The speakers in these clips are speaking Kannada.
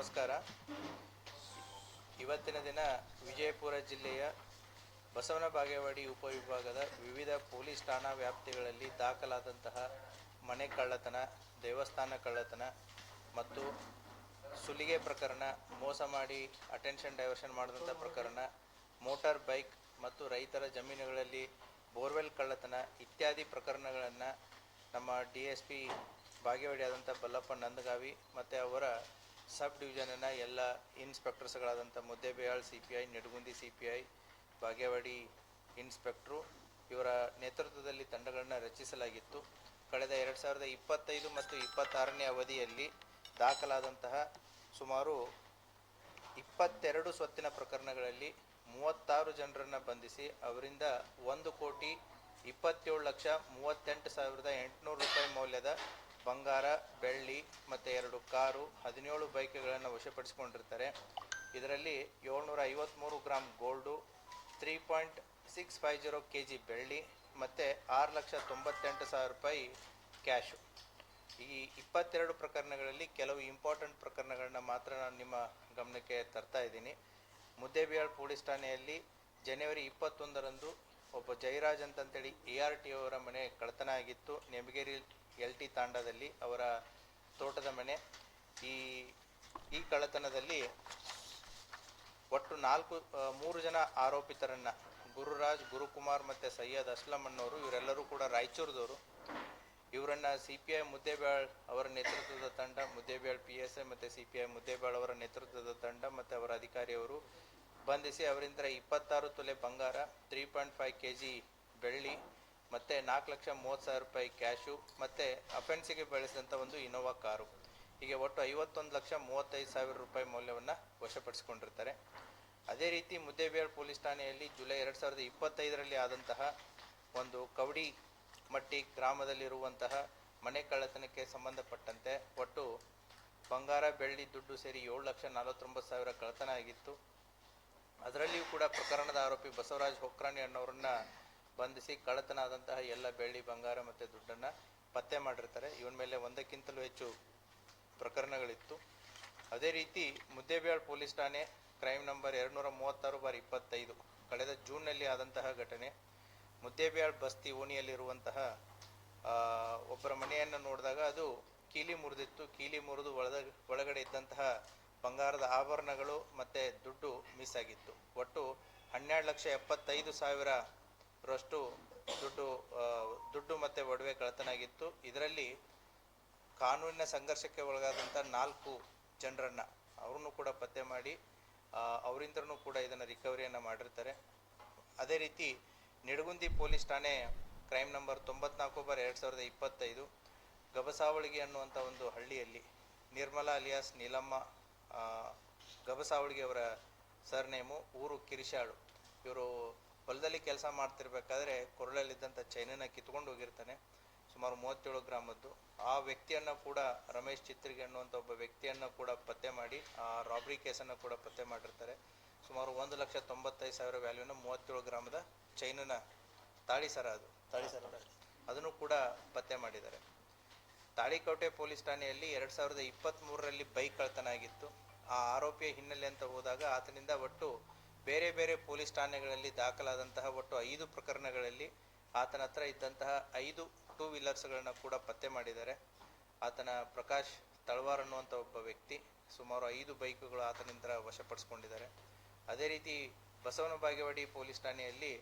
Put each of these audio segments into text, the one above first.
ನಮಸ್ಕಾರ. ಇವತ್ತಿನ ದಿನ ವಿಜಯಪುರ ಜಿಲ್ಲೆಯ ಬಸವನ ಬಾಗೇವಾಡಿ ಉಪವಿಭಾಗದ ವಿವಿಧ ಪೊಲೀಸ್ ಠಾಣಾ ವ್ಯಾಪ್ತಿಗಳಲ್ಲಿ ದಾಖಲಾದಂತಹ ಮನೆ ಕಳ್ಳತನ, ದೇವಸ್ಥಾನ ಕಳ್ಳತನ ಮತ್ತು ಸುಲಿಗೆ ಪ್ರಕರಣ, ಮೋಸ ಮಾಡಿ ಅಟೆನ್ಷನ್ ಡೈವರ್ಷನ್ ಮಾಡಿದಂಥ ಪ್ರಕರಣ, ಮೋಟಾರ್ ಬೈಕ್ ಮತ್ತು ರೈತರ ಜಮೀನುಗಳಲ್ಲಿ ಬೋರ್ವೆಲ್ ಕಳ್ಳತನ ಇತ್ಯಾದಿ ಪ್ರಕರಣಗಳನ್ನು ನಮ್ಮ DSP ಬಾಗೇವಾಡಿ ಆದಂಥ ಬಲ್ಲಪ್ಪ ನಂದಗಾವಿ ಮತ್ತು ಅವರ ಸಬ್ ಡಿವಿಷನ್ನ ಎಲ್ಲ ಇನ್ಸ್ಪೆಕ್ಟರ್ಸ್ಗಳಾದಂಥ ಮುದ್ದೇಬೇಯಾಳ್ CPI, Nidagundi CPI, Bagewadi inspector ಇವರ ನೇತೃತ್ವದಲ್ಲಿ ತಂಡಗಳನ್ನು ರಚಿಸಲಾಗಿತ್ತು. ಕಳೆದ 2025 ಮತ್ತು 26ನೇ ಅವಧಿಯಲ್ಲಿ ದಾಖಲಾದಂತಹ ಸುಮಾರು 22 ಸ್ವತ್ತಿನ ಪ್ರಕರಣಗಳಲ್ಲಿ 36 ಜನರನ್ನು ಬಂಧಿಸಿ ಅವರಿಂದ 1,27,38,800 ರೂಪಾಯಿ ಮೌಲ್ಯದ ಬಂಗಾರ, ಬೆಳ್ಳಿ ಮತ್ತು 2 ಕಾರು, 17 ಬೈಕ್ಗಳನ್ನು ವಶಪಡಿಸಿಕೊಂಡಿರ್ತಾರೆ. ಇದರಲ್ಲಿ 753 ಗ್ರಾಮ್ ಗೋಲ್ಡು, 3.650 kg ಬೆಳ್ಳಿ ಮತ್ತು 6,98,000 ರೂಪಾಯಿ ಕ್ಯಾಶು. ಈ 22 ಪ್ರಕರಣಗಳಲ್ಲಿ ಕೆಲವು ಇಂಪಾರ್ಟೆಂಟ್ ಪ್ರಕರಣಗಳನ್ನ ಮಾತ್ರ ನಾನು ನಿಮ್ಮ ಗಮನಕ್ಕೆ ತರ್ತಾ ಇದ್ದೀನಿ. ಮುದ್ದೇಬಿಹಾಳ್ ಪೊಲೀಸ್ ಠಾಣೆಯಲ್ಲಿ ಜನವರಿ 21ರಂದು ಒಬ್ಬ ಜಯರಾಜ್ ಅಂತಂತೇಳಿ ART ಅವರ ಮನೆ ಕಳ್ಳತನ ಆಗಿತ್ತು. ನೇಮಗೇರಿ LT ತಾಂಡದಲ್ಲಿ ಅವರ ತೋಟದ ಮನೆ. ಈ ಕಳ್ಳತನದಲ್ಲಿ ಒಟ್ಟು 3 ಜನ ಆರೋಪಿತರನ್ನ, ಗುರುರಾಜ್, ಗುರುಕುಮಾರ್ ಮತ್ತು ಸೈಯದ್ ಅಸ್ಲಂ ಅನ್ನೋರು, ಇವರೆಲ್ಲರೂ ಕೂಡ ರಾಯಚೂರದವರು. ಇವರನ್ನು CPI ಮುದ್ದೇಬೇಳ್ ಅವರ ನೇತೃತ್ವದ ತಂಡ, ಮುದ್ದೇಬೇಳ್ PSI ಮತ್ತು CPI ಮುದ್ದೇಬೇಳ್ ಅವರ ನೇತೃತ್ವದ ತಂಡ ಮತ್ತು ಅವರ ಅಧಿಕಾರಿಯವರು ಬಂಧಿಸಿ ಅವರಿಂದ 26 ತೊಲೆ ಬಂಗಾರ, 3.5 kg ಬೆಳ್ಳಿ ಮತ್ತು 4,30,000 ರೂಪಾಯಿ ಕ್ಯಾಶು ಮತ್ತು ಅಫೆನ್ಸಿಗೆ ಬಳಸಿದಂಥ ಒಂದು ಇನೋವಾ ಕಾರು, ಹೀಗೆ ಒಟ್ಟು 51,35,000 ರೂಪಾಯಿ ಮೌಲ್ಯವನ್ನು ವಶಪಡಿಸಿಕೊಂಡಿರ್ತಾರೆ. ಅದೇ ರೀತಿ ಮುದ್ದೇಬೇಳ್ ಪೊಲೀಸ್ ಠಾಣೆಯಲ್ಲಿ ಜುಲೈ 2025ರಲ್ಲಿ ಆದಂತಹ ಒಂದು ಕವಡಿ ಮಟ್ಟಿ ಗ್ರಾಮದಲ್ಲಿರುವಂತಹ ಮನೆ ಕಳ್ಳತನಕ್ಕೆ ಸಂಬಂಧಪಟ್ಟಂತೆ ಒಟ್ಟು ಬಂಗಾರ, ಬೆಳ್ಳಿ, ದುಡ್ಡು ಸೇರಿ 7,49,000 ಕಳ್ಳತನ ಆಗಿತ್ತು. ಅದರಲ್ಲಿಯೂ ಕೂಡ ಪ್ರಕರಣದ ಆರೋಪಿ ಬಸವರಾಜ್ ಹೊಕ್ರಾಣಿ ಅನ್ನೋರನ್ನ ಬಂಧಿಸಿ ಕಳ್ಳತನ ಆದಂತಹ ಎಲ್ಲ ಬೆಳ್ಳಿ, ಬಂಗಾರ ಮತ್ತು ದುಡ್ಡನ್ನು ಪತ್ತೆ ಮಾಡಿರ್ತಾರೆ. ಇವನ ಮೇಲೆ ಒಂದಕ್ಕಿಂತಲೂ ಹೆಚ್ಚು ಪ್ರಕರಣಗಳಿತ್ತು. ಅದೇ ರೀತಿ ಮುದ್ದೇಬೇಳ್ ಪೊಲೀಸ್ ಠಾಣೆ ಕ್ರೈಮ್ ನಂಬರ್ 236/25 ಕಳೆದ ಜೂನ್ನಲ್ಲಿ ಆದಂತಹ ಘಟನೆ. ಮುದ್ದೇಬೇಳ್ ಬಸ್ತಿ ಓಣಿಯಲ್ಲಿರುವಂತಹ ಒಬ್ಬರ ಮನೆಯನ್ನು ನೋಡಿದಾಗ ಅದು ಕೀಲಿ ಮುರಿದಿತ್ತು. ಕೀಲಿ ಮುರಿದು ಒಳಗಡೆ ಇದ್ದಂತಹ ಬಂಗಾರದ ಆಭರಣಗಳು ಮತ್ತು ದುಡ್ಡು ಮಿಸ್ ಆಗಿತ್ತು. ಒಟ್ಟು 12,75,000ರಷ್ಟು ದುಡ್ಡು ಮತ್ತು ಒಡವೆ ಕಳ್ಳತನ ಆಗಿತ್ತು. ಇದರಲ್ಲಿ ಕಾನೂನಿನ ಸಂಘರ್ಷಕ್ಕೆ ಒಳಗಾದಂಥ 4 ಜನರನ್ನು ಅವ್ರನ್ನೂ ಕೂಡ ಪತ್ತೆ ಮಾಡಿ ಅವರಿಂದನೂ ಕೂಡ ಇದನ್ನು ರಿಕವರಿಯನ್ನು ಮಾಡಿರ್ತಾರೆ. ಅದೇ ರೀತಿ ನಿಡಗುಂದಿ ಪೊಲೀಸ್ ಠಾಣೆ ಕ್ರೈಮ್ ನಂಬರ್ 94/2025 ಗಬಸಾವಳಿಗೆ ಅನ್ನುವಂಥ ಒಂದು ಹಳ್ಳಿಯಲ್ಲಿ ನಿರ್ಮಲಾ ಅಲಿಯಾಸ್ ನೀಲಮ್ಮ ಗಬಸಾವಳಿಗೆ ಅವರ ಸರ್ನೇಮು, ಊರು ಕಿರಿಶಾಳು. ಇವರು ಹೊಲದಲ್ಲಿ ಕೆಲಸ ಮಾಡ್ತಿರ್ಬೇಕಾದ್ರೆ ಕೊರಳಲ್ಲಿದ್ದಂಥ ಚೈನನ್ನು ಕಿತ್ಕೊಂಡು ಹೋಗಿರ್ತಾನೆ, ಸುಮಾರು 37 ಗ್ರಾಮದ್ದು. ಆ ವ್ಯಕ್ತಿಯನ್ನು ಕೂಡ ರಮೇಶ್ ಚಿತ್ರಿಗೆ ಅನ್ನುವಂಥ ಒಬ್ಬ ವ್ಯಕ್ತಿಯನ್ನು ಕೂಡ ಪತ್ತೆ ಮಾಡಿ ಆ ರಾಬ್ರಿ ಕೇಸನ್ನು ಕೂಡ ಪತ್ತೆ ಮಾಡಿರ್ತಾರೆ. ಸುಮಾರು 1,95,000 ವ್ಯಾಲ್ಯೂನ 37 ಗ್ರಾಮದ ಚೈನನ ತಾಳಿಸರ ಅದನ್ನು ಕೂಡ ಪತ್ತೆ ಮಾಡಿದ್ದಾರೆ. ತಾಳಿಕೋಟೆ ಪೊಲೀಸ್ ಠಾಣೆಯಲ್ಲಿ 2023ರಲ್ಲಿ ಬೈಕ್ ಕಳ್ಳತನ ಆಗಿತ್ತು. ಆ ಆರೋಪಿಯ ಹಿನ್ನೆಲೆ ಅಂತ ಹೋದಾಗ ಆತನಿಂದ ಒಟ್ಟು ಬೇರೆ ಬೇರೆ ಪೊಲೀಸ್ ಠಾಣೆಗಳಲ್ಲಿ ದಾಖಲಾದಂತಹ ಒಟ್ಟು 5 ಪ್ರಕರಣಗಳಲ್ಲಿ ಆತನ ಹತ್ರ ಇದ್ದಂತಹ 5 2 ವೀಲರ್ಸ್ಗಳನ್ನು ಕೂಡ ಪತ್ತೆ ಮಾಡಿದ್ದಾರೆ. ಆತನ ಪ್ರಕಾಶ್ ತಳವಾರ್ ಅನ್ನುವಂಥ ಒಬ್ಬ ವ್ಯಕ್ತಿ ಸುಮಾರು 5 ಬೈಕುಗಳು ಆತನಿಂದ ವಶಪಡಿಸ್ಕೊಂಡಿದ್ದಾರೆ. ಅದೇ ರೀತಿ ಬಸವನ ಬಾಗೇವಾಡಿ ಪೊಲೀಸ್ ಠಾಣೆಯಲ್ಲಿ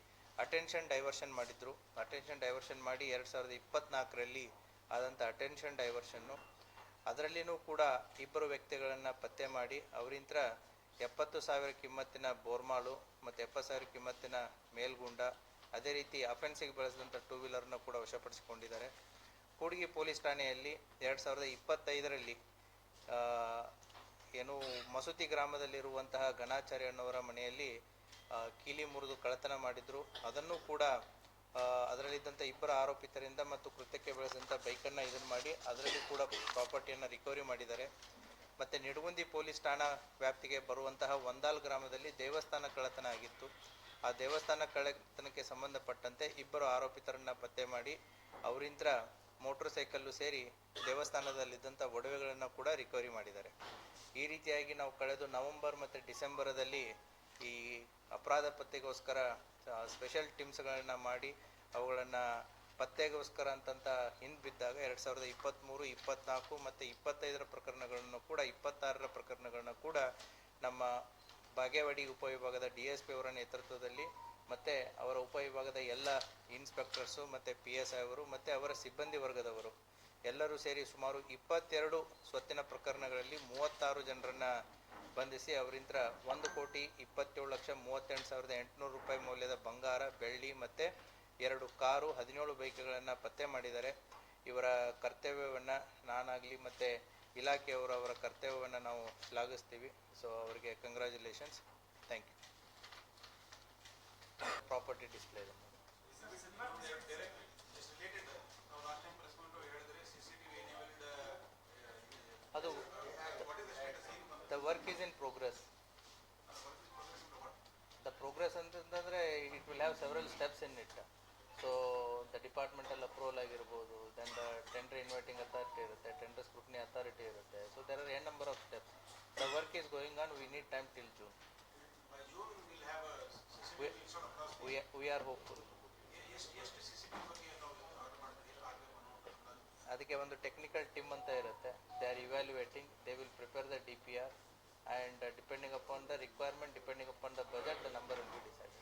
ಅಟೆನ್ಷನ್ ಡೈವರ್ಷನ್ ಮಾಡಿದ್ರು. ಅಟೆನ್ಷನ್ ಡೈವರ್ಷನ್ ಮಾಡಿ 2024ರಲ್ಲಿ ಆದಂಥ ಅಟೆನ್ಷನ್ ಡೈವರ್ಷನ್ನು, ಅದರಲ್ಲಿನೂ ಕೂಡ 2 ವ್ಯಕ್ತಿಗಳನ್ನು ಪತ್ತೆ ಮಾಡಿ ಅವರಿಂದ 70,000 ಕಿಮ್ಮತ್ತಿನ ಬೋರ್ಮಾಳು ಮತ್ತು 70,000 ಕಿಮ್ಮತ್ತಿನ ಮೇಲ್ಗುಂಡ, ಅದೇ ರೀತಿ ಅಫೆನ್ಸಿಗೆ ಬಳಸಿದಂಥ 2 ವೀಲರ್ನ ಕೂಡ ವಶಪಡಿಸಿಕೊಂಡಿದ್ದಾರೆ. ಕೂಡ್ಗಿ ಪೊಲೀಸ್ ಠಾಣೆಯಲ್ಲಿ 2025ರಲ್ಲಿ ಮಸೂತಿ ಗ್ರಾಮದಲ್ಲಿರುವಂತಹ ಗಣಾಚಾರ್ಯ ಅನ್ನೋರ ಮನೆಯಲ್ಲಿ ಕೀಲಿ ಮುರಿದು ಕಳ್ಳತನ ಮಾಡಿದ್ರು. ಅದನ್ನು ಕೂಡ ಅದರಲ್ಲಿದ್ದಂಥ 2 ಆರೋಪಿತರಿಂದ ಮತ್ತು ಕೃತ್ಯಕ್ಕೆ ಬಳಸಿದಂಥ ಬೈಕನ್ನು ಇದನ್ನು ಮಾಡಿ ಅದರಲ್ಲಿ ಕೂಡ ಪ್ರಾಪರ್ಟಿಯನ್ನು ರಿಕವರಿ ಮಾಡಿದ್ದಾರೆ. ಮತ್ತು ನಿಡಗುಂದಿ ಪೊಲೀಸ್ ಠಾಣಾ ವ್ಯಾಪ್ತಿಗೆ ಬರುವಂತಹ ಒಂದಾಲ್ ಗ್ರಾಮದಲ್ಲಿ ದೇವಸ್ಥಾನ ಕಳ್ಳತನ ಆಗಿತ್ತು. ಆ ದೇವಸ್ಥಾನ ಕಳ್ಳತನಕ್ಕೆ ಸಂಬಂಧಪಟ್ಟಂತೆ 2 ಆರೋಪಿತರನ್ನು ಪತ್ತೆ ಮಾಡಿ ಅವರಿಂದ ಮೋಟರ್ ಸೈಕಲ್ಲು ಸೇರಿ ದೇವಸ್ಥಾನದಲ್ಲಿದ್ದಂಥ ಒಡವೆಗಳನ್ನು ಕೂಡ ರಿಕವರಿ ಮಾಡಿದ್ದಾರೆ. ಈ ರೀತಿಯಾಗಿ ನಾವು ಕಳೆದ ನವೆಂಬರ್ ಮತ್ತು ಡಿಸೆಂಬರದಲ್ಲಿ ಈ ಅಪರಾಧ ಪತ್ತೆಗೋಸ್ಕರ ಸ್ಪೆಷಲ್ ಟೀಮ್ಸ್ಗಳನ್ನ ಮಾಡಿ ಅವುಗಳನ್ನು ಪತ್ತೆಗೋಸ್ಕರ ಅಂತಂತ ಹಿಂದೆ ಬಿದ್ದಾಗ 2023, 24 ಮತ್ತು 25ರ ಪ್ರಕರಣಗಳನ್ನು ಕೂಡ 26ರ ಪ್ರಕರಣಗಳನ್ನ ಕೂಡ ನಮ್ಮ ಬಾಗೇವಾಡಿ ಉಪವಿಭಾಗದ DSP ಅವರ ನೇತೃತ್ವದಲ್ಲಿ ಮತ್ತು ಅವರ ಉಪವಿಭಾಗದ ಎಲ್ಲ ಇನ್ಸ್ಪೆಕ್ಟರ್ಸು ಮತ್ತು PSI ಅವರು ಮತ್ತು ಅವರ ಸಿಬ್ಬಂದಿ ವರ್ಗದವರು ಎಲ್ಲರೂ ಸೇರಿ ಸುಮಾರು 22 ಸ್ವತ್ತಿನ ಪ್ರಕರಣಗಳಲ್ಲಿ 36 ಜನರನ್ನು ಬಂಧಿಸಿ ಅವರಿಂದ 1,27,38,800 ರೂಪಾಯಿ ಮೌಲ್ಯದ ಬಂಗಾರ, ಬೆಳ್ಳಿ ಮತ್ತು 2 ಕಾರು, 17 ಬೈಕ್ಗಳನ್ನು ಪತ್ತೆ ಮಾಡಿದ್ದಾರೆ. ಇವರ ಕರ್ತವ್ಯವನ್ನು ನಾನಾಗಲಿ ಮತ್ತು ಇಲಾಖೆಯವರು ಅವರ ಕರ್ತವ್ಯವನ್ನು ನಾವು ಶ್ಲಾಘಿಸ್ತೀವಿ. ಸೊ ಅವರಿಗೆ congratulations. Thank you. Property display ಇದೆ. ಅದು the work is in progress. The progress ಅಂತಂದರೆ it will have several steps in it. So the departmental approval ಆಗಿರ್ಬೋದು, then the tender inviting authority ಇರುತ್ತೆ, ಟೆಂಡರ್ ಸ್ಕ್ರೂಟ್ನಿ ಅಥಾರಿಟಿ ಇರುತ್ತೆ. So there are n number of steps. The work is going on. We need time till June. We are hopeful. ಅದಕ್ಕೆ ಒಂದು ಟೆಕ್ನಿಕಲ್ ಟೀಮ್ ಅಂತ ಇರುತ್ತೆ. They are evaluating. They will prepare the DPR and depending upon the requirement, depending upon the budget, the number will be decided.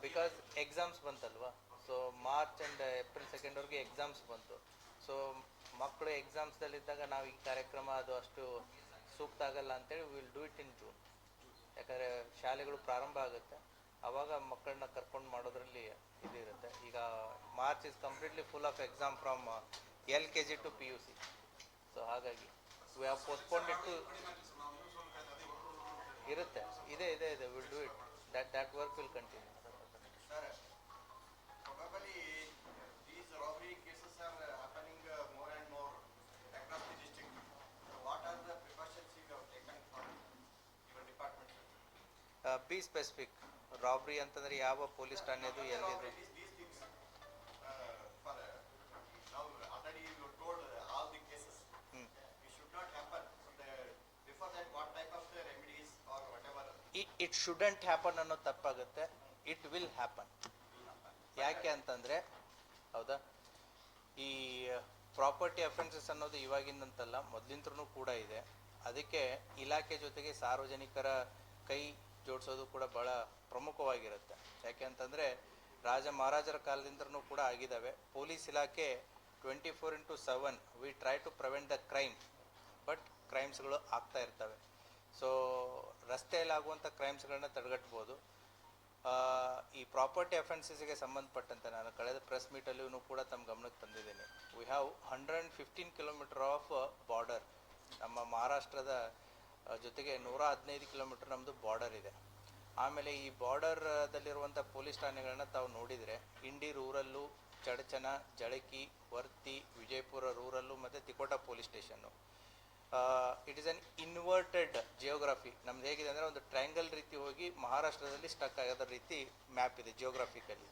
Because exams ಬಂತಲ್ವಾ, so March and April 2 exams ಬಂತು. ಸೊ ಮಕ್ಕಳು ಎಕ್ಸಾಮ್ಸ್ದಲ್ಲಿದ್ದಾಗ ನಾವು ಈ ಕಾರ್ಯಕ್ರಮ ಅದು ಅಷ್ಟು ಸೂಕ್ತ ಆಗಲ್ಲ ಅಂತೇಳಿ will do it in June. ಯಾಕಂದರೆ ಶಾಲೆಗಳು ಪ್ರಾರಂಭ ಆಗುತ್ತೆ, ಆವಾಗ ಮಕ್ಕಳನ್ನ ಕರ್ಕೊಂಡು ಮಾಡೋದ್ರಲ್ಲಿ ಇದಿರುತ್ತೆ. ಈಗ March is completely full of exam from LKG to PUC. So ಹಾಗಾಗಿ we have postponed it to ಇರುತ್ತೆ. ಇದೆ will do it. that work will continue. Sir, probably these robbery cases are happening more and more across the district. So what are the precautions you have taken for your department? Be specific. Rabri ಅಂತಂದ್ರೆ ಯಾವ ಪೊಲೀಸ್ ಠಾಣೆದು ಎಲ್ಲಿದೆ? These things for now already you told all the cases. It should not happen. So before that, what type of the remedies or whatever? It shouldn't happen ಅನ್ನೋ ತಪ್ಪಾಗುತ್ತೆ. It will happen. ಯಾಕೆ ಅಂತಂದರೆ, ಹೌದಾ, ಈ ಪ್ರಾಪರ್ಟಿ ಅಫೆನ್ಸಸ್ ಅನ್ನೋದು ಇವಾಗಿಂದಂತಲ್ಲ, ಮೊದಲಿಂದ್ರೂ ಕೂಡ ಇದೆ. ಅದಕ್ಕೆ ಇಲಾಖೆ ಜೊತೆಗೆ ಸಾರ್ವಜನಿಕರ ಕೈ ಜೋಡಿಸೋದು ಕೂಡ ಭಾಳ ಪ್ರಮುಖವಾಗಿರುತ್ತೆ. ಯಾಕೆ ಅಂತಂದರೆ ರಾಜ ಮಹಾರಾಜರ ಕಾಲದಿಂದನೂ ಕೂಡ ಆಗಿದ್ದಾವೆ. ಪೊಲೀಸ್ ಇಲಾಖೆ 24/7 we try to prevent the crime, but ಕ್ರೈಮ್ಸ್ಗಳು ಆಗ್ತಾ ಇರ್ತವೆ. ಸೊ ರಸ್ತೆಯಲ್ಲಾಗುವಂಥ ಕ್ರೈಮ್ಸ್ಗಳನ್ನ ತಡೆಗಟ್ಬೋದು. ಈ ಪ್ರಾಪರ್ಟಿ ಅಫೆನ್ಸಸ್ಗೆ ಸಂಬಂಧಪಟ್ಟಂತೆ ನಾನು ಕಳೆದ ಪ್ರೆಸ್ ಮೀಟಲ್ಲಿಯೂ ಕೂಡ ತಮ್ಮ ಗಮನಕ್ಕೆ ತಂದಿದ್ದೀನಿ. We have 115 kilometre of border. ನಮ್ಮ ಮಹಾರಾಷ್ಟ್ರದ ಜೊತೆಗೆ 115 ಕಿಲೋಮೀಟರ್ ನಮ್ಮದು ಬಾರ್ಡರ್ ಇದೆ. ಆಮೇಲೆ ಈ ಬಾರ್ಡರ್ದಲ್ಲಿರುವಂಥ ಪೊಲೀಸ್ ಠಾಣೆಗಳನ್ನ ತಾವು ನೋಡಿದರೆ ಇಂಡಿ ರೂರಲ್ಲು, ಚಡಚನ, ಜಳಕಿ, ವರ್ತಿ, ವಿಜಯಪುರ ರೂರಲ್ಲು ಮತ್ತು Tikota police station. It is an inverted geography. ನಮ್ದು ಹೇಗಿದೆ ಅಂದರೆ ಒಂದು ಟ್ರಯಾಂಗಲ್ ರೀತಿ ಹೋಗಿ ಮಹಾರಾಷ್ಟ್ರದಲ್ಲಿ ಸ್ಟಕ್ ಆಗೋದ್ರ ರೀತಿ ಮ್ಯಾಪ್ ಇದೆ ಜಿಯೋಗ್ರಫಿಕಲಿ.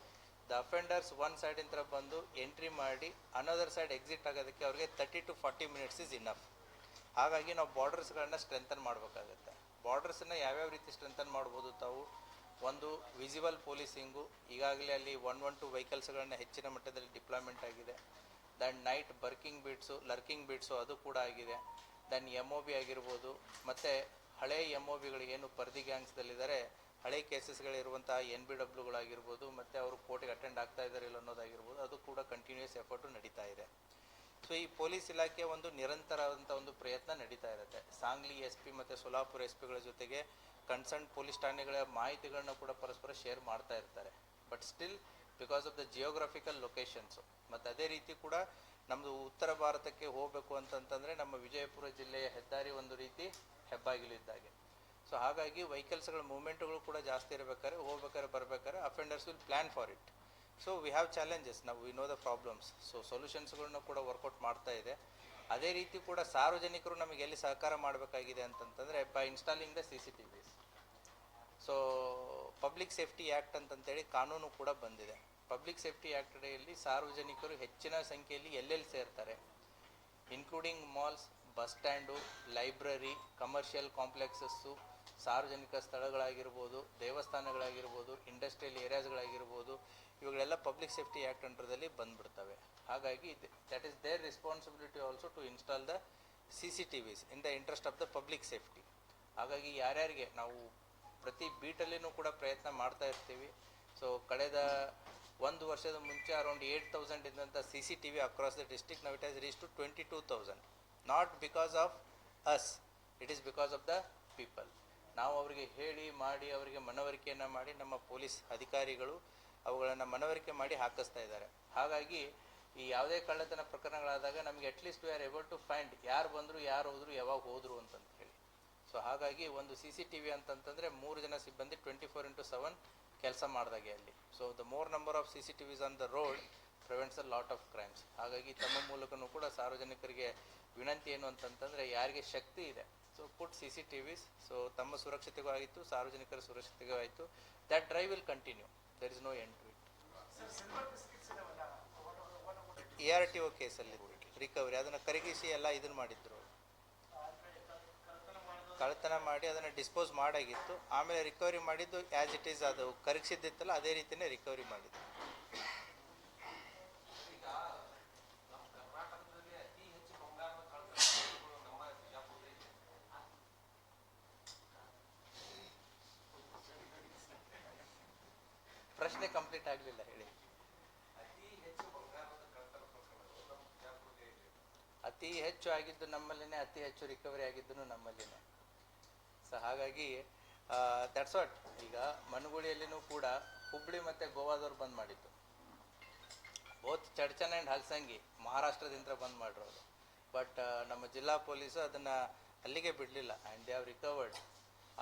ದ ಅಫೆಂಡರ್ಸ್ ಒನ್ ಸೈಡಿಂದ ಬಂದು ಎಂಟ್ರಿ ಮಾಡಿ ಅನದರ್ ಸೈಡ್ ಎಕ್ಸಿಟ್ ಆಗೋದಕ್ಕೆ ಅವ್ರಿಗೆ 30 to 40 minutes ಇಸ್ ಇನಫ್. ಹಾಗಾಗಿ ನಾವು ಬಾರ್ಡರ್ಸ್ಗಳನ್ನ ಸ್ಟ್ರೆಂಥನ್ ಮಾಡಬೇಕಾಗತ್ತೆ. ಬಾರ್ಡರ್ಸನ್ನು ಯಾವ್ಯಾವ ರೀತಿ ಸ್ಟ್ರೆಂಥನ್ ಮಾಡ್ಬೋದು ತಾವು? ಒಂದು ವಿಸಿಬಲ್ ಪೊಲೀಸಿಂಗು, ಈಗಾಗಲೇ ಅಲ್ಲಿ 112 ವೆಹಿಕಲ್ಸ್ಗಳನ್ನ ಹೆಚ್ಚಿನ ಮಟ್ಟದಲ್ಲಿ ಡಿಪ್ಲಾಯ್ಮೆಂಟ್ ಆಗಿದೆ. ದೆನ್ ನೈಟ್ ಲರ್ಕಿಂಗ್ ಬೀಟ್ಸು ಅದು ಕೂಡ ಆಗಿದೆ. ದೆನ್ MOB ಆಗಿರ್ಬೋದು, ಮತ್ತು ಹಳೆ MOBಗಳು ಏನು ಪರ್ದಿ ಗ್ಯಾಂಗ್ಸ್ದಲ್ಲಿದ್ದಾರೆ, ಹಳೆ ಕೇಸಸ್ಗಳಿರುವಂಥ NBWಗಳಾಗಿರ್ಬೋದು, ಮತ್ತು ಅವರು ಕೋರ್ಟಿಗೆ ಅಟೆಂಡ್ ಆಗ್ತಾ ಇದ್ದಾರೆ ಇಲ್ಲ ಅನ್ನೋದಾಗಿರ್ಬೋದು, ಅದು ಕೂಡ ಕಂಟಿನ್ಯೂಸ್ ಎಫರ್ಟು ನಡೀತಾ ಇದೆ. ಸೊ ಈ ಪೊಲೀಸ್ ಇಲಾಖೆ ಒಂದು ನಿರಂತರವಾದಂಥ ಒಂದು ಪ್ರಯತ್ನ ನಡೀತಾ ಇರುತ್ತೆ. ಸಾಂಗ್ಲಿ SP ಮತ್ತು ಸೋಲಾಪುರ SPಗಳ ಜೊತೆಗೆ ಕನ್ಸರ್ನ್ ಪೊಲೀಸ್ ಠಾಣೆಗಳ ಮಾಹಿತಿಗಳನ್ನ ಕೂಡ ಪರಸ್ಪರ ಶೇರ್ ಮಾಡ್ತಾ ಇರ್ತಾರೆ. But still because of the geographical locations, ಮತ್ತು ಅದೇ ರೀತಿ ಕೂಡ ನಮ್ಮದು ಉತ್ತರ ಭಾರತಕ್ಕೆ ಹೋಗಬೇಕು ಅಂತಂತಂದರೆ ನಮ್ಮ ವಿಜಯಪುರ ಜಿಲ್ಲೆಯ ಹೆದ್ದಾರಿ ಒಂದು ರೀತಿ ಹೆಬ್ಬಾಗಿಲಿದ್ದಾಗೆ. ಸೊ ಹಾಗಾಗಿ ವೆಹಿಕಲ್ಸ್ಗಳ ಮೂವ್ಮೆಂಟ್ಗಳು ಕೂಡ ಜಾಸ್ತಿ ಇರಬೇಕಾದ್ರೆ, ಬರಬೇಕಾದ್ರೆ offenders will plan for it. So we have challenges, ನಾವು we know the problems. So ಸೊಲ್ಯೂಷನ್ಸ್ಗಳನ್ನ ಕೂಡ ವರ್ಕೌಟ್ ಮಾಡ್ತಾ ಇದೆ. ಅದೇ ರೀತಿ ಕೂಡ ಸಾರ್ವಜನಿಕರು ನಮಗೆ ಎಲ್ಲಿ ಸಹಕಾರ ಮಾಡಬೇಕಾಗಿದೆ ಅಂತಂತಂದರೆ by installing the CCTVs. So public safety act ಅಂತಂತೇಳಿ ಕಾನೂನು ಕೂಡ ಬಂದಿದೆ. ಪಬ್ಲಿಕ್ ಸೇಫ್ಟಿ ಆ್ಯಕ್ಟ್ ಅಡಿಯಲ್ಲಿ ಸಾರ್ವಜನಿಕರು ಹೆಚ್ಚಿನ ಸಂಖ್ಯೆಯಲ್ಲಿ ಎಲ್ಲೆಲ್ಲಿ ಸೇರ್ತಾರೆ, including malls, bus stand, library, commercial complexes, ಸಾರ್ವಜನಿಕ ಸ್ಥಳಗಳಾಗಿರ್ಬೋದು, ದೇವಸ್ಥಾನಗಳಾಗಿರ್ಬೋದು, ಇಂಡಸ್ಟ್ರಿಯಲ್ ಏರಿಯಾಸ್ಗಳಾಗಿರ್ಬೋದು, ಇವುಗಳೆಲ್ಲ ಪಬ್ಲಿಕ್ ಸೇಫ್ಟಿ ಆ್ಯಕ್ಟ್ ಅಂಡರ್ದಲ್ಲಿ ಬಂದ್ಬಿಡ್ತವೆ. ಹಾಗಾಗಿ that is their responsibility also to install the CCTVs in the interest of the public safety. ಹಾಗಾಗಿ ಯಾರ್ಯಾರಿಗೆ ನಾವು ಪ್ರತಿ ಬೀಟಲ್ಲಿನೂ ಕೂಡ ಪ್ರಯತ್ನ ಮಾಡ್ತಾ ಇರ್ತೀವಿ. ಸೊ ಕಳೆದ ಒಂದು ವರ್ಷದ ಮುಂಚೆ ಅರೌಂಡ್ 8,000 ಇದ್ದಂಥ CCTV across the district now it has reach to 22,000. Not because of us, it is because of the people. ನಾವು ಅವರಿಗೆ ಹೇಳಿ ಮಾಡಿ ಅವರಿಗೆ ಮನವರಿಕೆಯನ್ನು ಮಾಡಿ ನಮ್ಮ ಪೊಲೀಸ್ ಅಧಿಕಾರಿಗಳು ಅವುಗಳನ್ನು ಮನವರಿಕೆ ಮಾಡಿ ಹಾಕಿಸ್ತಾ ಇದ್ದಾರೆ. ಹಾಗಾಗಿ ಈ ಯಾವುದೇ ಕಳ್ಳತನ ಪ್ರಕರಣಗಳಾದಾಗ ನಮಗೆ at least we are able to find ಯಾರು ಬಂದರು, ಯಾರು ಹೋದರು, ಯಾವಾಗ ಹೋದರು ಅಂತಂತ ಹೇಳಿ. ಸೊ ಹಾಗಾಗಿ ಒಂದು CCTV ಅಂತಂತಂದರೆ 3 ಜನ ಸಿಬ್ಬಂದಿ 24/7 ಕೆಲಸ ಮಾಡಿದಾಗೆ ಅಲ್ಲಿ. So the more number of CCTVs on the road prevents a lot of crimes. ಹಾಗಾಗಿ ತಮ್ಮ ಮೂಲಕನೂ ಕೂಡ ಸಾರ್ವಜನಿಕರಿಗೆ ವಿನಂತಿ ಏನು ಅಂತಂತಂದರೆ, ಯಾರಿಗೆ ಶಕ್ತಿ ಇದೆ ಸೊ ಪುಟ್ CCTVs. ಸೊ ತಮ್ಮ ಸುರಕ್ಷತೆಗೂ ಆಯಿತು, ಸಾರ್ವಜನಿಕರ ಸುರಕ್ಷತೆಗೂ ಆಯಿತು. That drive will continue, there is no end to it. ARTO ಕೇಸಲ್ಲಿ ರಿಕವರಿ ಅದನ್ನು ಕರಗಿಸಿ ಎಲ್ಲ ಇದನ್ನು ಮಾಡಿದ್ರು, ಕಳ್ಳತನ ಮಾಡಿ ಅದನ್ನು ಡಿಸ್ಪೋಸ್ ಮಾಡಾಗಿತ್ತು. ಆಮೇಲೆ ರಿಕವರಿ ಮಾಡಿದ್ದು ಆ್ಯಸ್ ಇಟ್ ಈಸ್, ಅದು ಕರಗಿಸಿದ್ದಿತ್ತಲ್ಲ ಅದೇ ರೀತಿಯೇ ರಿಕವರಿ ಮಾಡಿದ್ದು. ಪ್ರಶ್ನೆ ಕಂಪ್ಲೀಟ್ ಆಗಲಿಲ್ಲ, ಹೇಳಿ. ಅತಿ ಹೆಚ್ಚು ಆಗಿದ್ದು ನಮ್ಮಲ್ಲಿನೇ, ಅತಿ ಹೆಚ್ಚು ರಿಕವರಿ ಆಗಿದ್ದು ನಮ್ಮಲ್ಲಿನೇ. ಸೊ ಹಾಗಾಗಿ ದಟ್ಸ್ ವಾಟ್. ಈಗ ಮನಗುಳಿಯಲ್ಲಿನೂ ಕೂಡ ಹುಬ್ಳಿ ಮತ್ತು ಗೋವಾದವ್ರು ಬಂದ್ ಮಾಡಿದ್ದು, ಬೋತ್ ಚಡ್ಚನ ಆ್ಯಂಡ್ ಹಲ್ಸಂಗಿ ಮಹಾರಾಷ್ಟ್ರದಿಂದ ಬಂದ್ ಮಾಡಿರೋದು. ಬಟ್ ನಮ್ಮ ಜಿಲ್ಲಾ ಪೊಲೀಸು ಅದನ್ನು ಅಲ್ಲಿಗೆ ಬಿಡಲಿಲ್ಲ. And they have recovered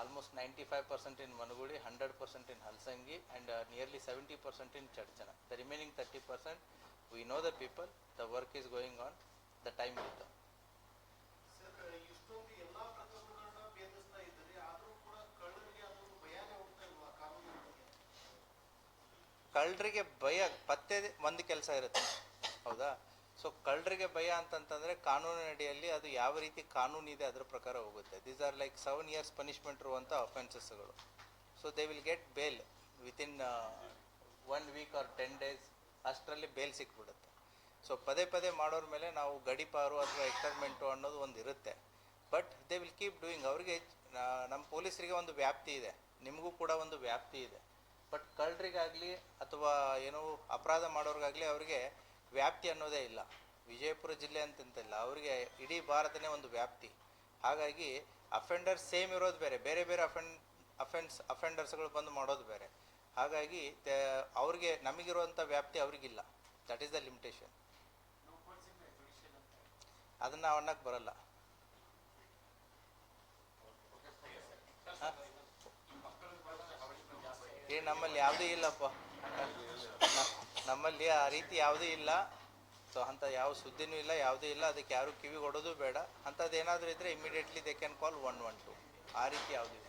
almost 95% in Managuli, 100% in Halsangi, and nearly 70% in Chadchan. The remaining 30% we know the people, the work is going on, the time will come. ಕಳ್ಳರಿಗೆ ಭಯ ಪತ್ತೆ ಒಂದು ಕೆಲಸ ಇರುತ್ತೆ, ಹೌದಾ? ಸೊ ಕಳ್ಳರಿಗೆ ಭಯ ಅಂತಂತಂದರೆ ಕಾನೂನಿನ ಅಡಿಯಲ್ಲಿ ಅದು ಯಾವ ರೀತಿ ಕಾನೂನು ಇದೆ ಅದರ ಪ್ರಕಾರ ಹೋಗುತ್ತೆ. These are like 7 years punishment ಇರುವಂಥ ಅಫೆನ್ಸಸ್ಗಳು. So they will get bail within 1 week or 10 days, ಅಷ್ಟರಲ್ಲಿ ಬೇಲ್ ಸಿಕ್ಬಿಡುತ್ತೆ. ಸೊ ಪದೇ ಪದೇ ಮಾಡೋರ ಮೇಲೆ ನಾವು ಗಡಿಪಾರು ಅಥವಾ ಎಕ್ಸ್ಪೆರಿಮೆಂಟು ಅನ್ನೋದು ಒಂದು ಇರುತ್ತೆ. But they will keep doing. ಅವ್ರಿಗೆ ನಮ್ಮ ಪೊಲೀಸರಿಗೆ ಒಂದು ವ್ಯಾಪ್ತಿ ಇದೆ, ನಿಮಗೂ ಕೂಡ ಒಂದು ವ್ಯಾಪ್ತಿ ಇದೆ. ಬಟ್ ಕಳ್ಳರಿಗಾಗಲಿ ಅಥವಾ ಏನೋ ಅಪರಾಧ ಮಾಡೋರಿಗಾಗಲಿ ಅವ್ರಿಗೆ ವ್ಯಾಪ್ತಿ ಅನ್ನೋದೇ ಇಲ್ಲ. ವಿಜಯಪುರ ಜಿಲ್ಲೆ ಅಂತಂತಿಲ್ಲ, ಅವರಿಗೆ ಇಡೀ ಭಾರತನೇ ಒಂದು ವ್ಯಾಪ್ತಿ. ಹಾಗಾಗಿ ಅಫೆಂಡರ್ಸ್ ಸೇಮ್ ಇರೋದು ಬೇರೆ, ಬೇರೆ ಬೇರೆ ಅಫೆಂಡರ್ಸ್ಗಳು ಬಂದು ಮಾಡೋದು ಬೇರೆ. ಹಾಗಾಗಿ ಅವ್ರಿಗೆ ನಮಗಿರುವಂಥ ವ್ಯಾಪ್ತಿ ಅವ್ರಿಗಿಲ್ಲ. That is the limitation. ಅದನ್ನು ಅನ್ನಕ್ಕೆ ಬರಲ್ಲ. ನಮ್ಮಲ್ಲಿ ಯಾವುದೂ ಇಲ್ಲಪ್ಪ, ನಮ್ಮಲ್ಲಿ ಆ ರೀತಿ ಯಾವುದೂ ಇಲ್ಲ. ಸೊ ಅಂಥ ಯಾವ ಸುದ್ದಿನೂ ಇಲ್ಲ, ಯಾವುದೂ ಇಲ್ಲ. ಅದಕ್ಕೆ ಯಾರು ಕಿವಿ ಕೊಡೋದು ಬೇಡ. ಅಂಥದ್ದು ಏನಾದರೂ ಇದ್ದರೆ ಇಮಿಡಿಯೇಟ್ಲಿ ದೇ ಕ್ಯಾನ್ ಕಾಲ್ 112. ಆ ರೀತಿ ಯಾವುದೂ ಇಲ್ಲ.